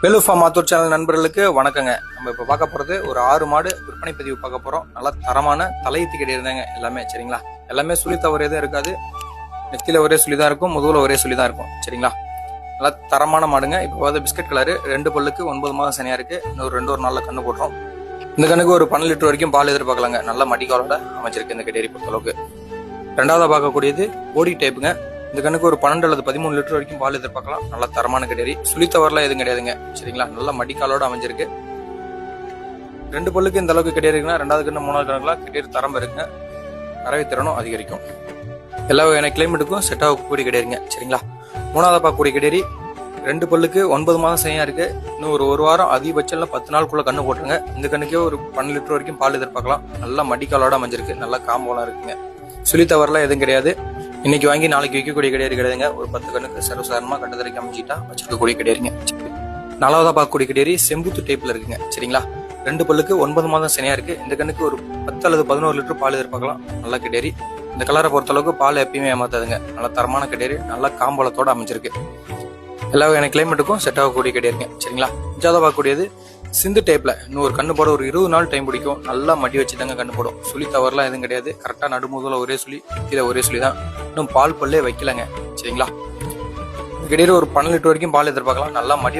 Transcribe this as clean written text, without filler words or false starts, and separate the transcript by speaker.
Speaker 1: Velu form Attur channel நண்பர்களுக்கு வணக்கங்க. நம்ம இப்போ பார்க்க போகிறது ஒரு 6 மாடு விற்பனை பதிவு பார்க்க போகிறோம். நல்லா தரமான தலையீத்தி கிடையாதுங்க எல்லாமே. சரிங்களா, எல்லாமே சுழி தவறு எதுவும் இருக்காது. நெத்தியில் ஒரே சுழி தான் இருக்கும், முதுகில் ஒரே சுழி தான் இருக்கும். சரிங்களா, நல்லா தரமான மாடுங்க. இப்போ பார்த்து பிஸ்கட் கலரு, 2 பல்லுக்கு 9 மாதம் சனியாக இருக்குது. இன்னொரு 2 நாளில் கண்ணு போடுறோம். இந்த கண்ணுக்கு ஒரு 12 லிட்டர் வரைக்கும் பால் எதிர்பார்க்கலாங்க. நல்ல மடிக்காலோட அமைச்சிருக்கு இந்த கெடேரி பொறுத்தளவுக்கு. ரெண்டாவதாக பார்க்கக்கூடியது போடி டைப்புங்க. இந்த கண்ணுக்கு ஒரு 12 அல்லது 13 லிட்டர் வரைக்கும் பால் எதிர்பார்க்கலாம். நல்ல தரமான கெடேரி, சுழித்தவரெலாம் எதுவும் கிடையாதுங்க. சரிங்களா, நல்ல மடிக்காலோட அமைஞ்சிருக்கு. 2 பல்லுக்கு இந்த அளவுக்கு கெடேரி இருக்குன்னா 2வது கண்ணு 3வது கணக்குலாம் கெடேரி தரம் இருக்குங்க. கறவை திறனும் அதிகரிக்கும். எல்லா வகையான கிளைமேட்டுக்கும் செட் ஆகக்கூடிய கெடேரிங்க. சரிங்களா, 3வது பார்க்கக்கூடிய கெடேரி 2 பல்லுக்கு 9 மாதம் சையா இருக்கு. இன்னும் ஒரு வாரம் அதிகபட்சம் 10 நாளுக்குள்ள கண்ணு போட்டுருங்க. இந்த கண்ணுக்கே ஒரு 12 லிட்டர் வரைக்கும் பால் எதிர்பார்க்கலாம். நல்லா மடிக்காலோட அமைஞ்சிருக்கு. நல்லா காம்போலாம் இருக்குங்க. சுழித்தவரெலாம் எதுவும் கிடையாது. இன்னைக்கு வாங்கி நாளைக்கு விற்கக்கூடிய கிடையாது கிடையாதுங்க. ஒரு 10 கண்ணுக்கு சர்வசாதாரணமாக கட்டதரைக்கு அமைச்சிட்டா வச்சிருக்கக்கூடிய கிடையாதுங்க. 4வதா பார்க்கக்கூடிய கிடையாது செம்புத்து டைப்ல இருக்குங்க. சரிங்களா, 2 பல்லுக்கு 9 மாதம் சனியா இருக்கு. இந்த கண்ணுக்கு ஒரு 10 அல்லது 11 லிட்டர் பால் எதிர்பார்க்கலாம். நல்ல கிடையாது. இந்த கலரை பொறுத்தளவுக்கு பால் எப்பயுமே ஏமாத்தாதுங்க. நல்ல தரமான கிடையாது, நல்ல காம்பளத்தோட அமைஞ்சிருக்கு. எல்லா வகையான கிளைமேட்டுக்கும் செட் ஆகக்கூடிய கிடையாதுங்க. சரிங்களா, 5வதா பார்க்கக்கூடியது சிந்து டைப்ல. இன்னும் ஒரு கண்ணு போட ஒரு 20 நாள் டைம் பிடிக்கும். நல்லா மடி வச்சு தாங்க கண்ணு போடும். சுழி தவறுலாம் எதுவும் கிடையாது. கரெக்டாக நடுமுதல ஒரே சுழி, கீழே ஒரே சுழி தான். இன்னும் பால் பல்லே வைக்கலங்க. சரிங்களா, கிட்டே ஒரு 12 லிட்டர் வரைக்கும் பால் எதிர்பார்க்கலாம். நல்லா மடி